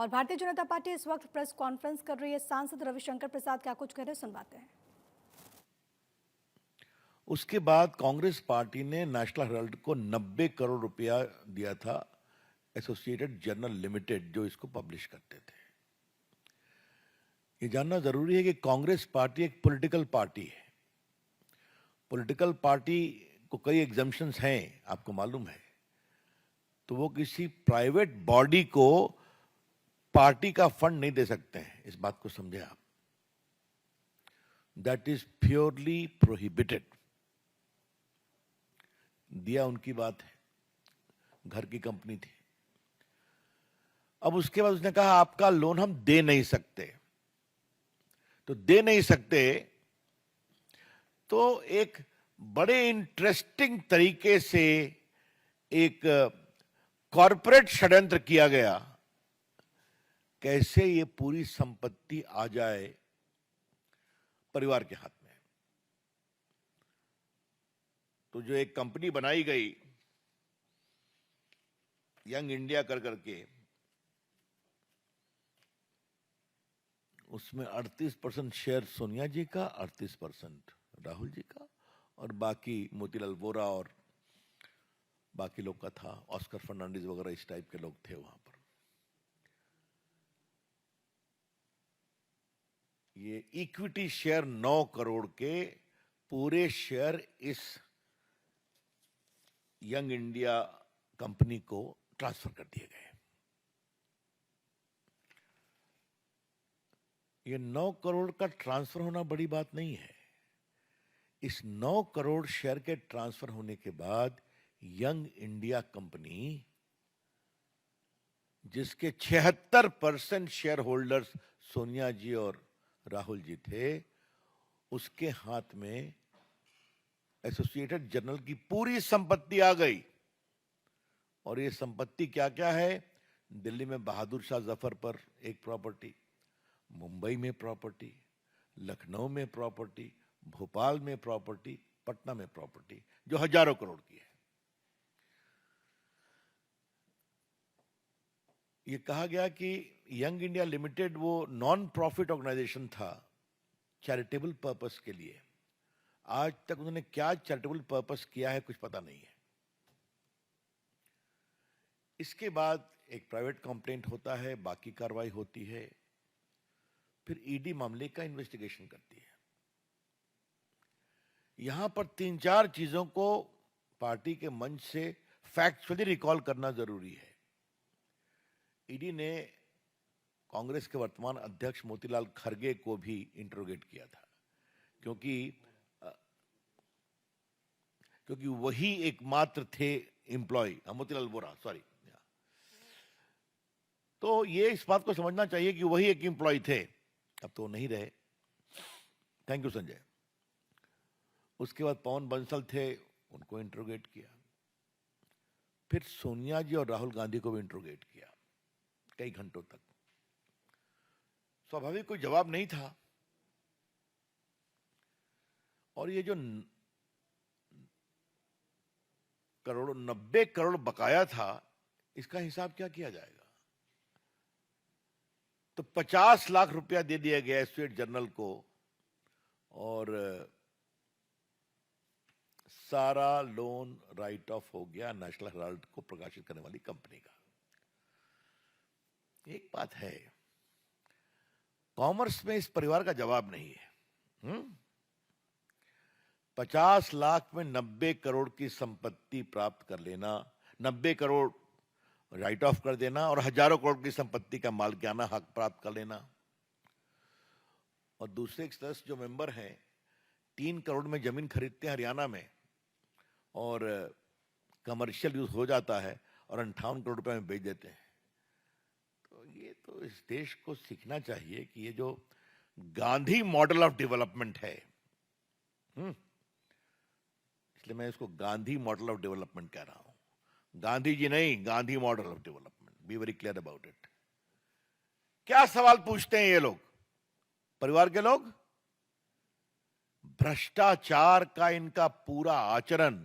और भारतीय जनता पार्टी इस वक्त प्रेस कॉन्फ्रेंस कर रही है। सांसद रविशंकर प्रसाद क्या कुछ कह रहे हैं, सुनवाते हैं। उसके बाद कांग्रेस पार्टी ने नेशनल हेराल्ड को 90 करोड़ रुपया दिया था, एसोसिएटेड जर्नल लिमिटेड जो इसको पब्लिश करते थे। ये जानना जरूरी है कि कांग्रेस पार्टी एक पॉलिटिकल पार्टी है। पॉलिटिकल पार्टी को कई एग्जम्पशंस हैं, आपको मालूम है। तो वो किसी प्राइवेट बॉडी को पार्टी का फंड नहीं दे सकते हैं, इस बात को समझे आप। That is purely prohibited. दिया उनकी बात है, घर की कंपनी थी। अब उसके बाद उसने कहा आपका लोन हम दे नहीं सकते। तो दे नहीं सकते तो एक बड़े इंटरेस्टिंग तरीके से एक कॉरपोरेट षड्यंत्र किया गया, कैसे ये पूरी संपत्ति आ जाए परिवार के हाथ में। तो जो एक कंपनी बनाई गई यंग इंडिया कर करके, उसमें 38% शेयर सोनिया जी का, 38% राहुल जी का, और बाकी मोतीलाल वोरा और बाकी लोग का था। ऑस्कर फर्नांडिस वगैरह इस टाइप के लोग थे वहां पर। ये इक्विटी शेयर 9 करोड़ के पूरे शेयर इस यंग इंडिया कंपनी को ट्रांसफर कर दिए गए। ये 9 करोड़ का ट्रांसफर होना बड़ी बात नहीं है। इस 9 करोड़ शेयर के ट्रांसफर होने के बाद यंग इंडिया कंपनी, जिसके 76% शेयर होल्डर्स सोनिया जी और राहुल जी थे, उसके हाथ में एसोसिएटेड जर्नल की पूरी संपत्ति आ गई। और ये संपत्ति क्या क्या है? दिल्ली में बहादुर शाह जफर पर एक प्रॉपर्टी, मुंबई में प्रॉपर्टी, लखनऊ में प्रॉपर्टी, भोपाल में प्रॉपर्टी, पटना में प्रॉपर्टी, जो हजारों करोड़ की है। ये कहा गया कि यंग इंडिया लिमिटेड वो नॉन प्रॉफिट ऑर्गेनाइजेशन था, चैरिटेबल पर्पस के लिए। आज तक उन्होंने क्या चैरिटेबल पर्पस किया है कुछ पता नहीं है। इसके बाद एक प्राइवेट कंप्लेंट होता है, बाकी कार्रवाई होती है, फिर ईडी मामले का इन्वेस्टिगेशन करती है। यहां पर 3-4 चीजों को पार्टी के मंच से फैक्चुअली रिकॉल करना जरूरी है। ईडी ने कांग्रेस के वर्तमान अध्यक्ष मोतीलाल खरगे को भी इंटरोगेट किया था, क्योंकि वही एकमात्र थे एम्प्लॉय, मोतीलाल वोरा, सॉरी। तो ये इस बात को समझना चाहिए कि वही एक एम्प्लॉय थे, अब तो नहीं रहे। Thank you Sanjay. उसके बाद पवन बंसल थे, उनको इंटरोगेट किया। फिर सोनिया जी और राहुल गांधी को भी इंटरोगेट किया कई घंटों तक। स्वाभाविक कोई जवाब नहीं था। और ये जो 90 करोड़ बकाया था, इसका हिसाब क्या किया जाएगा? तो 50 लाख रुपया दे दिया गया एसोसिएट जर्नल को, और सारा लोन राइट ऑफ हो गया नेशनल हेराल्ड को प्रकाशित करने वाली कंपनी का। एक बात है, कॉमर्स में इस परिवार का जवाब नहीं है। 50 लाख में 90 करोड़ की संपत्ति प्राप्त कर लेना, 90 करोड़ राइट ऑफ कर देना, और हजारों करोड़ की संपत्ति का मालिकाना हक प्राप्त कर लेना। और दूसरे एक सदस्य जो मेंबर हैं 3 करोड़ में जमीन खरीदते हैं हरियाणा में, और कमर्शियल यूज हो जाता है, और 58 करोड़ रुपए में बेच देते हैं। तो ये तो इस देश को सीखना चाहिए कि ये जो गांधी मॉडल ऑफ डेवलपमेंट है, इसलिए मैं इसको गांधी मॉडल ऑफ डेवलपमेंट कह रहा हूं। गांधी जी नहीं, Gandhi model of development. Be very clear about it. क्या सवाल पूछते हैं ये लोग, परिवार के लोग? भ्रष्टाचार का इनका पूरा आचरण,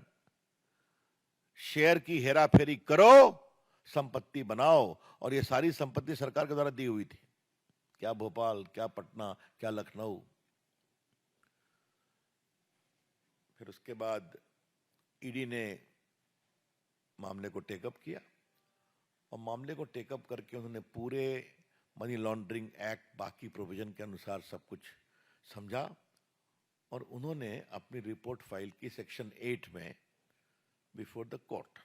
शेयर की हेराफेरी करो, संपत्ति बनाओ, और ये सारी संपत्ति सरकार के द्वारा दी हुई थी, क्या भोपाल, क्या पटना, क्या लखनऊ। फिर उसके बाद ईडी ने मामले को टेकअप किया और मामले को टेकअप करके उन्होंने पूरे मनी लॉन्ड्रिंग एक्ट बाकी प्रोविजन के अनुसार सब कुछ समझा और उन्होंने अपनी रिपोर्ट फाइल की सेक्शन 8 में बिफोर द कोर्ट।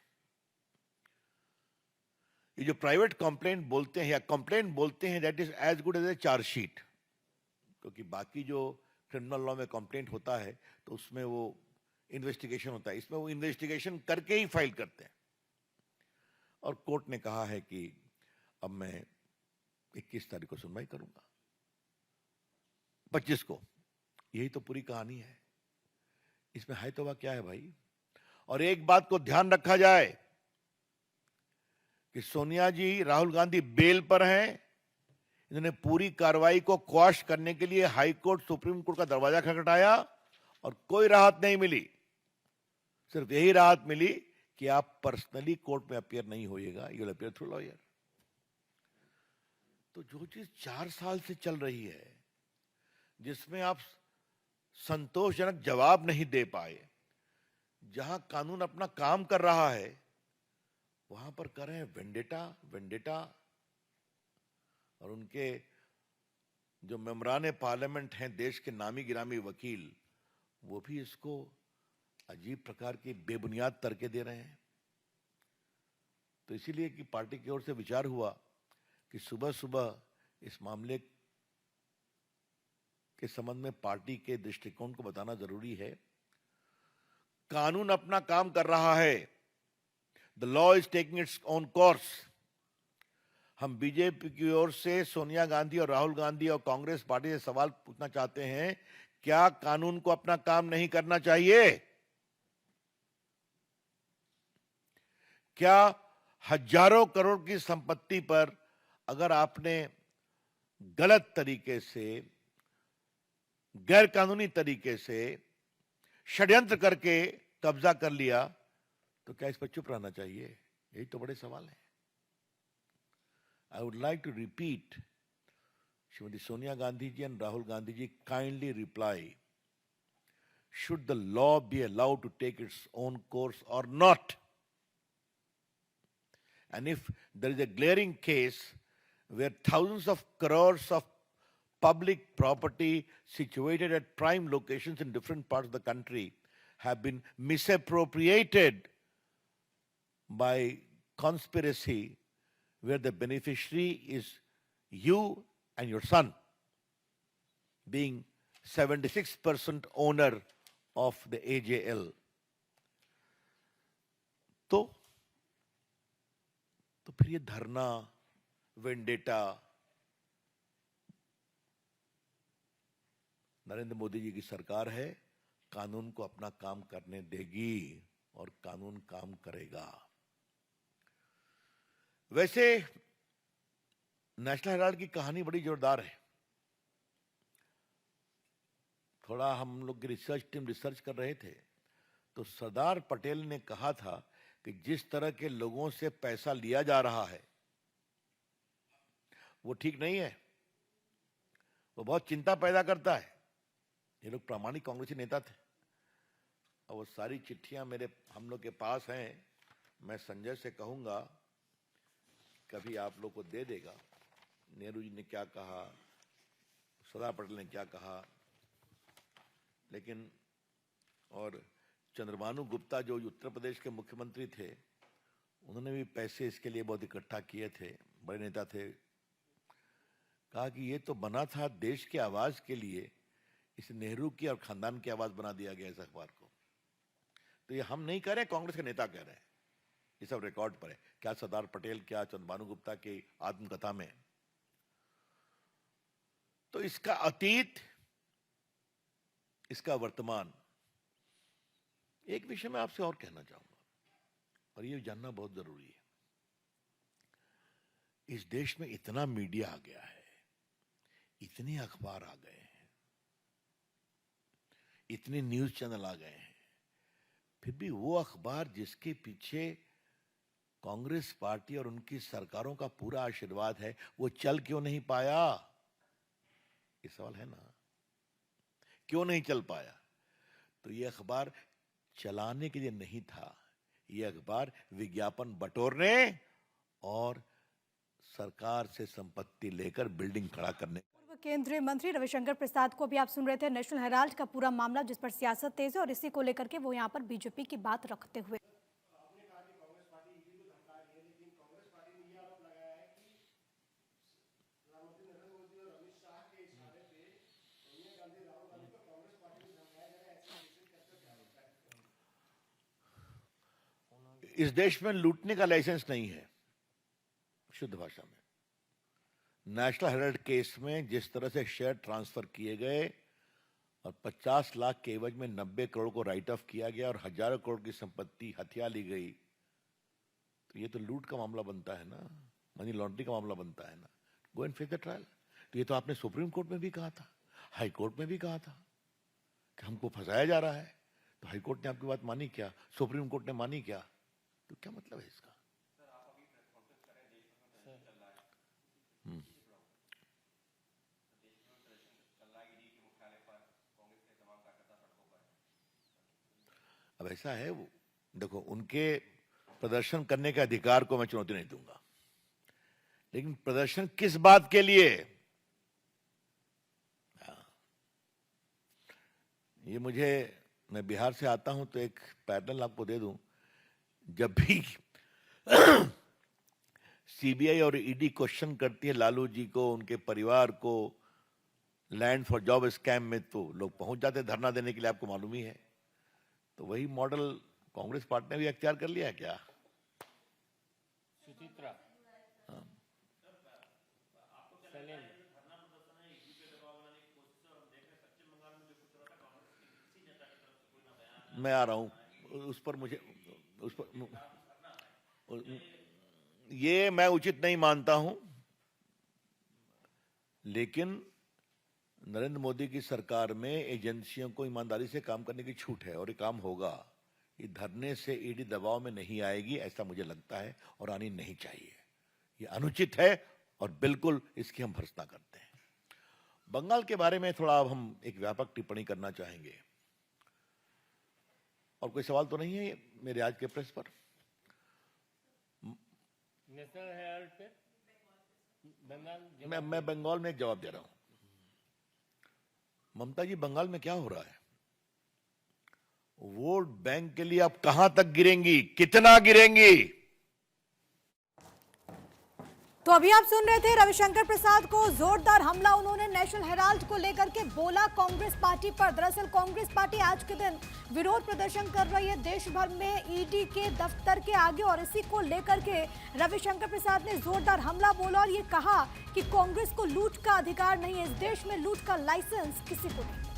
ये जो प्राइवेट कंप्लेंट बोलते हैं या कंप्लेंट बोलते हैं, that is as good as a chargesheet, क्योंकि बाकी जो क्रिमिनल लॉ में कंप्लेंट होता है तो उसमें वो इन्वेस्टिगेशन होता है, इसमें वो इन्वेस्टिगेशन करके ही फाइल करते हैं। और कोर्ट ने कहा है कि अब मैं 21 तारीख को सुनवाई करूंगा, 25 को। यही तो पूरी कहानी है, इसमें है तो क्या है भाई। और एक बात को ध्यान रखा जाए कि सोनिया जी, राहुल गांधी बेल पर हैं। इन्होंने पूरी कार्रवाई को क्वाश करने के लिए हाई कोर्ट, सुप्रीम कोर्ट का दरवाजा खटखटाया और कोई राहत नहीं मिली। सिर्फ यही राहत मिली कि आप पर्सनली कोर्ट में अपीयर नहीं होइएगा, you will appear through lawyer. तो जो चीज 4 साल से चल रही है, जिसमें आप संतोषजनक जवाब नहीं दे पाए, जहां कानून अपना काम कर रहा है, वहां पर कर रहे हैं वेंडेटा वेंडेटा। और उनके जो मेंबरान पार्लियामेंट हैं, देश के नामी गिरामी वकील, वो भी इसको अजीब प्रकार की बेबुनियाद तर्के दे रहे हैं। तो इसीलिए कि पार्टी की ओर से विचार हुआ कि सुबह सुबह इस मामले के संबंध में पार्टी के दृष्टिकोण को बताना जरूरी है। कानून अपना काम कर रहा है, the law is taking its own course. हम बीजेपी की ओर से सोनिया गांधी और राहुल गांधी और कांग्रेस पार्टी से सवाल पूछना चाहते हैं, क्या कानून को अपना काम नहीं करना चाहिए? क्या हजारों करोड़ की संपत्ति पर अगर आपने गलत तरीके से, गैर कानूनी तरीके से षड्यंत्र करके कब्जा कर लिया, तो क्या इस पर चुप रहना चाहिए? यही तो बड़े सवाल है। I would like to repeat, Srimati Sonia Gandhi ji and Rahul Gandhi ji, kindly reply. Should the law be allowed to take its own course or not? And if there is a glaring case where thousands of crores of public property situated at prime locations in different parts of the country have been misappropriated by conspiracy, where the beneficiary is you and your son, being 76% owner of the AJL. तो फिर ये धरना, vendetta, Narendra Modi ji की सरकार है, कानून को अपना काम करने देगी और कानून काम करेगा। वैसे नेशनल हेराल्ड की कहानी बड़ी जोरदार है। थोड़ा हम लोग की रिसर्च टीम रिसर्च कर रहे थे, तो सरदार पटेल ने कहा था कि जिस तरह के लोगों से पैसा लिया जा रहा है वो ठीक नहीं है, वो बहुत चिंता पैदा करता है। ये लोग प्रामाणिक कांग्रेसी नेता थे और वो सारी चिट्ठियां हम लोग के पास हैं। मैं संजय से कहूंगा कभी आप लोग को दे देगा, नेहरू जी ने क्या कहा, सरदार पटेल ने क्या कहा। लेकिन और चंद्रभानु गुप्ता जो उत्तर प्रदेश के मुख्यमंत्री थे, उन्होंने भी पैसे इसके लिए बहुत इकट्ठा किए थे, बड़े नेता थे। कहा कि ये तो बना था देश की आवाज के लिए, इसे नेहरू की और खानदान की आवाज बना दिया गया इस अखबार को। तो ये हम नहीं कह रहे, कांग्रेस के नेता कह रहे हैं, ये सब रिकॉर्ड पर है। क्या सरदार पटेल, क्या चंद्रभानु गुप्ता की आत्मकथा में। तो इसका अतीत, इसका वर्तमान। एक विषय में आपसे और कहना चाहूंगा, और ये जानना बहुत जरूरी है। इस देश में इतना मीडिया आ गया है, इतने अखबार आ गए हैं, इतने न्यूज चैनल आ गए हैं, फिर भी वो अखबार जिसके पीछे कांग्रेस पार्टी और उनकी सरकारों का पूरा आशीर्वाद है, वो चल क्यों नहीं पाया? ये सवाल है ना, क्यों नहीं चल पाया? तो ये अखबार चलाने के लिए नहीं था, ये अखबार विज्ञापन बटोरने और सरकार से संपत्ति लेकर बिल्डिंग खड़ा करने। पूर्व केंद्रीय मंत्री रविशंकर प्रसाद को भी आप सुन रहे थे। नेशनल हेराल्ड का पूरा मामला जिस पर सियासत तेज है और इसी को लेकर के वो यहाँ पर बीजेपी की बात रखते हुए इस देश में लूटने का लाइसेंस नहीं है, शुद्ध भाषा में। नेशनल हेराल्ड केस में जिस तरह से शेयर ट्रांसफर किए गए और 50 लाख के एवज में 90 करोड़ को राइट ऑफ किया गया और हजारों करोड़ की संपत्ति हथिया ली गई, तो ये तो लूट का मामला बनता है ना, मनी लॉन्ड्रिंग का मामला बनता है ना। Go and face the trial. तो ये तो आपने सुप्रीम कोर्ट में भी कहा था, हाई कोर्ट में भी कहा था कि हमको फंसाया जा रहा है। तो हाई कोर्ट ने आपकी बात मानी क्या? सुप्रीम कोर्ट ने मानी क्या? तो क्या मतलब है इसका? अब ऐसा है, वो देखो, उनके प्रदर्शन करने के अधिकार को मैं चुनौती नहीं दूंगा, लेकिन प्रदर्शन किस बात के लिए? ये मैं बिहार से आता हूं तो एक पैटर्न आपको दे दूं। जब भी सीबीआई और ईडी क्वेश्चन करती है लालू जी को, उनके परिवार को, लैंड फॉर जॉब स्कैम में, तो लोग पहुंच जाते धरना देने के लिए, आपको मालूम ही है। तो वही मॉडल कांग्रेस पार्टी ने भी अख्तियार कर लिया है क्या? सुचित्रा, मैं आ रहा हूं उस पर, ये मैं उचित नहीं मानता हूं, लेकिन नरेंद्र मोदी की सरकार में एजेंसियों को ईमानदारी से काम करने की छूट है और ये काम होगा। ये धरने से ईडी दबाव में नहीं आएगी, ऐसा मुझे लगता है, और आनी नहीं चाहिए। ये अनुचित है और बिल्कुल इसकी हम भर्त्सना करते हैं। बंगाल के बारे में थोड़ा अब हम एक व्यापक टिप्पणी करना चाहेंगे। और कोई सवाल तो नहीं है मेरे आज के प्रेस पर? नेशनल हेराल्ड पे बंगाल, मैं बंगाल में एक जवाब दे रहा हूं। ममता जी, बंगाल में क्या हो रहा है? वोट बैंक के लिए आप कहां तक गिरेंगी, कितना गिरेंगी? तो अभी आप सुन रहे थे रविशंकर प्रसाद को। जोरदार हमला उन्होंने नेशनल हेराल्ड को लेकर के बोला कांग्रेस पार्टी पर। दरअसल कांग्रेस पार्टी आज के दिन विरोध प्रदर्शन कर रही है देश भर में ईडी के दफ्तर के आगे, और इसी को लेकर के रविशंकर प्रसाद ने जोरदार हमला बोला और ये कहा कि कांग्रेस को लूट का अधिकार नहीं है, इस देश में लूट का लाइसेंस किसी को नहीं।